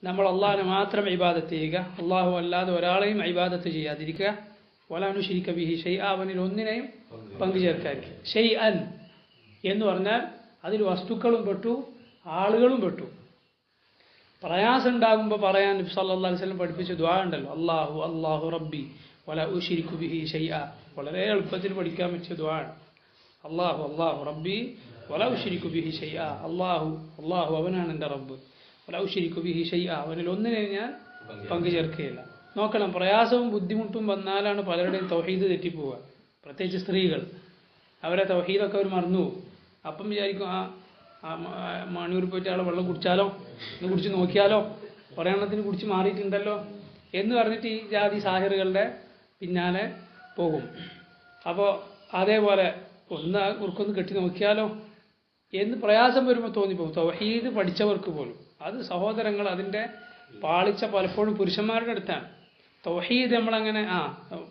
നമ്മൾ അള്ളാഹിനെ മാത്രം ഇബാദത്ത് ചെയ്യുക, അള്ളാഹു അല്ലാതെ ഒരാളെയും ഇബാദത്ത് ചെയ്യാതിരിക്കുക. വലാ നുശ്രിക ബിഹി ഷൈഅ, അവനിൽ ഒന്നിനെയും പങ്കു ചേർക്കാതിരിക്കുക. ഷൈഅൻ എന്ന് പറഞ്ഞാൽ അതിൽ വസ്തുക്കളും പെട്ടു, ആളുകളും പെട്ടു. പ്രയാസം ഉണ്ടാകുമ്പോൾ പറയാൻ നബി സല്ലല്ലാഹു അലൈഹി വസല്ലം പഠിപ്പിച്ച ദുആ ഉണ്ടല്ലോ, അല്ലാഹു അല്ലാഹു റബ്ബി വലാ ഉശ്രികു ബിഹി ഷൈഅ. വളരെ എളുപ്പത്തിൽ പഠിക്കാൻ പറ്റിയ ദുആ ആണ്. അല്ലാഹു അല്ലാഹു റബ്ബി വലാ ഉശ്രികു ബിഹി ഷൈഅ. അല്ലാഹു അല്ലാഹു അവനാണ് എൻ്റെ റബ്ബ്, വലാ ഉശ്രികു ബിഹി ഷൈഅ, അവനിൽ ഒന്നിനെയും ഞാൻ പങ്കു ചേർക്കുകയില്ല. നോക്കണം, പ്രയാസവും ബുദ്ധിമുട്ടും വന്നാലാണ് പലരുടെയും തൗഹീദ് തെറ്റിപ്പോവുക. പ്രത്യേകിച്ച് സ്ത്രീകൾ, അവരെ തൗഹീദൊക്കെ അവർ മറന്നു പോകും. അപ്പം വിചാരിക്കും മണിയൂർ പോയിട്ട് ആളെ വെള്ളം കുടിച്ചാലോ, ഒന്ന് കുടിച്ച് നോക്കിയാലോ, കുറേ എണ്ണത്തിന് കുടിച്ച് മാറിയിട്ടുണ്ടല്ലോ എന്ന് പറഞ്ഞിട്ട് ഈ ജാതി സാഹിറുകളുടെ പിന്നാലെ പോകും. അപ്പോൾ അതേപോലെ കുറുക്കൊന്ന് കെട്ടി നോക്കിയാലോ എന്ന് പ്രയാസം വരുമ്പോൾ തോന്നിപ്പോകും. തൗഹീദ് പഠിച്ചവർക്ക് പോലും അത് സഹോദരങ്ങൾ, അതിൻ്റെ പാളിച്ച പലപ്പോഴും പുരുഷന്മാരുടെ അടുത്താണ്. തൗഹീദ് നമ്മളങ്ങനെ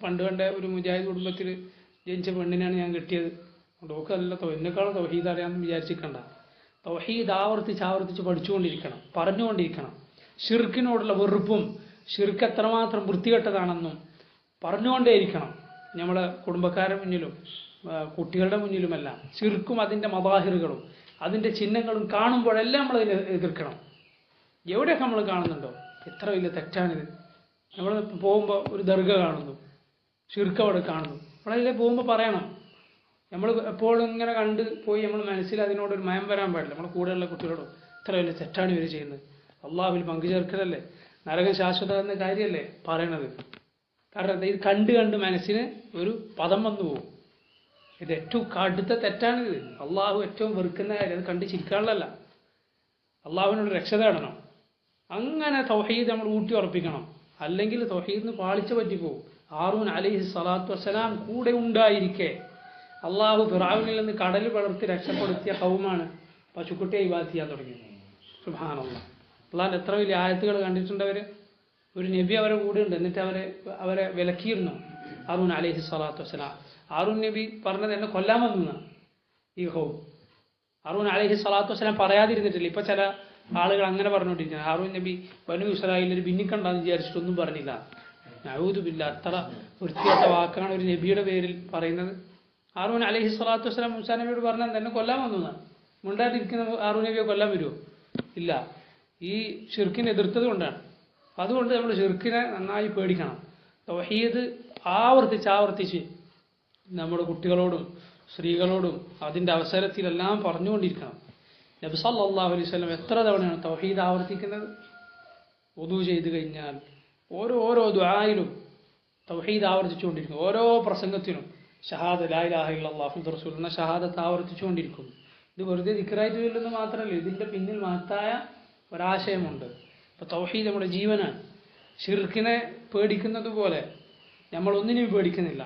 പണ്ട് കണ്ട ഒരു മുജാഹിദ് കുടുംബത്തിൽ ജനിച്ച പെണ്ണിനാണ് ഞാൻ കെട്ടിയത്, നോക്കല്ല എന്നെക്കാളും തൗഹീദ് അറിയാമെന്ന് വിചാരിച്ചിരിക്കണ്ട. തൗഹീദ് ആവർത്തിച്ച് പഠിച്ചുകൊണ്ടിരിക്കണം, പറഞ്ഞുകൊണ്ടിരിക്കണം. ഷിർക്കിനോടുള്ള വെറുപ്പും ഷിർക്ക് എത്രമാത്രം വൃത്തികെട്ടതാണെന്നും പറഞ്ഞുകൊണ്ടേയിരിക്കണം. നമ്മളെ കുടുംബക്കാരുടെ മുന്നിലും കുട്ടികളുടെ മുന്നിലുമെല്ലാം ഷിർക്കും അതിൻ്റെ മദാഹിറുകളും അതിൻ്റെ ചിഹ്നങ്ങളും കാണുമ്പോഴെല്ലാം നമ്മളതിനെ എതിർക്കണം. എവിടെയൊക്കെ നമ്മൾ കാണുന്നുണ്ടോ എത്ര വലിയ തെറ്റാണിത്. നമ്മൾ പോകുമ്പോൾ ഒരു ദർഗ കാണുന്നു, ഷിർക്ക് അവിടെ കാണുന്നു, നമ്മളതിലെ പോകുമ്പോൾ പറയണം. നമ്മൾ എപ്പോഴും ഇങ്ങനെ കണ്ട് പോയി നമ്മൾ മനസ്സിൽ അതിനോടൊരു മയം വരാൻ പാടില്ല. നമ്മുടെ കൂടെയുള്ള കുട്ടികളോട് ഇത്ര വലിയ തെറ്റാണ് ഇവർ ചെയ്യുന്നത്, അള്ളാഹുവിൽ പങ്കു ചേർക്കലല്ലേ, നരകം ശാശ്വത എന്ന കാര്യമല്ലേ പറയണത്. കാരണം ഇത് കണ്ട് മനസ്സിന് ഒരു പദം വന്നു പോകും. ഇത് ഏറ്റവും കടുത്ത തെറ്റാണിത്. അള്ളാഹു ഏറ്റവും വെറുക്കുന്ന കാര്യം അത് കണ്ട് ചിരിക്കാനുള്ളതല്ല, അള്ളാഹുവിനോട് രക്ഷ തേടണം. അങ്ങനെ തൗഹീദ് നമ്മൾ ഊട്ടി ഉറപ്പിക്കണം. അല്ലെങ്കിൽ തൗഹീദിന് പാളിച്ച പറ്റിപ്പോകും. ഹാറൂൻ അലൈഹി സ്വലാത്തു വസ്സലാം കൂടെ ഉണ്ടായിരിക്കെ അള്ളാഹു ഫിറഔനിൽ നിന്ന് കടൽ പടർത്തി രക്ഷപ്പെടുത്തിയ ഖൗമാണ് പശുക്കുട്ടിയെ ഇബാദത്ത് ചെയ്യാൻ തുടങ്ങിയത്. സുബ്ഹാനല്ലാഹ്. അള്ളാഹിൻ്റെ എത്ര വലിയ ആയത്തുകൾ കണ്ടിട്ടുണ്ടവർ. ഒരു നബി അവരെ കൂടെ ഉണ്ട്, എന്നിട്ട് അവരെ വിലക്കിയിരുന്നു ഹാറൂൻ അലൈഹി സ്വലാത്തു വസ്സലാം. ഹാറൂൻ നബി പറഞ്ഞത് എന്നെ കൊല്ലാൻ വന്നു ഈ ഖൗം. ഹാറൂൻ അലൈഹി സ്വലാത്തു വസ്സലാം പറയാതിരുന്നിട്ടില്ല. ഇപ്പം ചില ആളുകൾ അങ്ങനെ പറഞ്ഞുകൊണ്ടിരിക്കുന്നത് ഹാറൂൻ നബി ബനൂ ഇസ്രായേലിൽ ഒരു ഭിന്നിക്കണ്ടെന്ന് വിചാരിച്ചിട്ടൊന്നും പറഞ്ഞില്ല. നഊദു ബില്ലാഹ്, അത്ര വൃത്തികെട്ട വാക്കാണ് ഒരു നബിയുടെ പേരിൽ പറയുന്നത്. ഹാറൂൻ അലൈഹി സ്വലാത്തു വസ്സലാം മൂസാ നബിയോട് പറഞ്ഞാൽ തന്നെ കൊല്ലാൻ വന്നു. മുണ്ടാതിരിക്കുന്ന ഹാറൂൻ നബിയെ കൊല്ലാൻ വരുമോ? ഇല്ല. ഈ ഷിർക്കിനെ എതിർത്തത് കൊണ്ടാണ്. അതുകൊണ്ട് നമ്മൾ ഷിർക്കിനെ നന്നായി പേടിക്കണം. തൗഹീദ് ആവർത്തിച്ച് നമ്മുടെ കുട്ടികളോടും സ്ത്രീകളോടും അതിൻ്റെ അവസരത്തിലെല്ലാം പറഞ്ഞുകൊണ്ടിരിക്കണം. നബി സല്ലല്ലാഹു അലൈഹി വസല്ലം എത്ര തവണയാണ് തൗഹീദ് ആവർത്തിക്കുന്നത്? വുദൂ ചെയ്ത് കഴിഞ്ഞാൽ ഓരോ ദുആയിലും തൗഹീദ് ആവർത്തിച്ചുകൊണ്ടിരിക്കും. ഓരോ പ്രസംഗത്തിനും ഷഹാദ ലാ ഇലാഹ ഇല്ലല്ലാഹു മുഹമ്മദുർ റസൂലുള്ളാഹ് എന്ന ഷഹാദത്ത് ആവർത്തിച്ചുകൊണ്ടിരിക്കും. ഇത് വെറുതെ ദിക്റായിട്ട് ചൊല്ലുന്നത് മാത്രമല്ല, ഇതിൻ്റെ പിന്നിൽ മഹത്തായ ഒരാശയമുണ്ട്. അപ്പോൾ തൗഹീദ് നമ്മുടെ ജീവനാണ്. ഷിർക്കിനെ പേടിക്കുന്നത് പോലെ നമ്മൾ ഒന്നിനെയും പേടിക്കുന്നില്ല,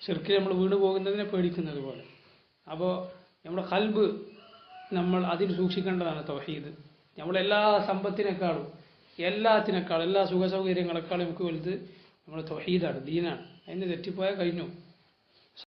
ഷിർക്കിൽ നമ്മൾ വീണു പോകുന്നതിനെ പേടിക്കുന്നത് പോലെ. അപ്പോൾ നമ്മുടെ ഖൽബ് നമ്മൾ അതിൽ സൂക്ഷിക്കേണ്ടതാണ്. തൗഹീദ് നമ്മളെല്ലാ സമ്പത്തിനേക്കാളും എല്ലാത്തിനേക്കാളും എല്ലാ സുഖസൗകര്യങ്ങളെക്കാളും നമുക്ക് വലുത് നമ്മുടെ തൗഹീദാണ്, ദീനാണ്. അതിന് തെറ്റിപ്പോയാൽ കഴിഞ്ഞു.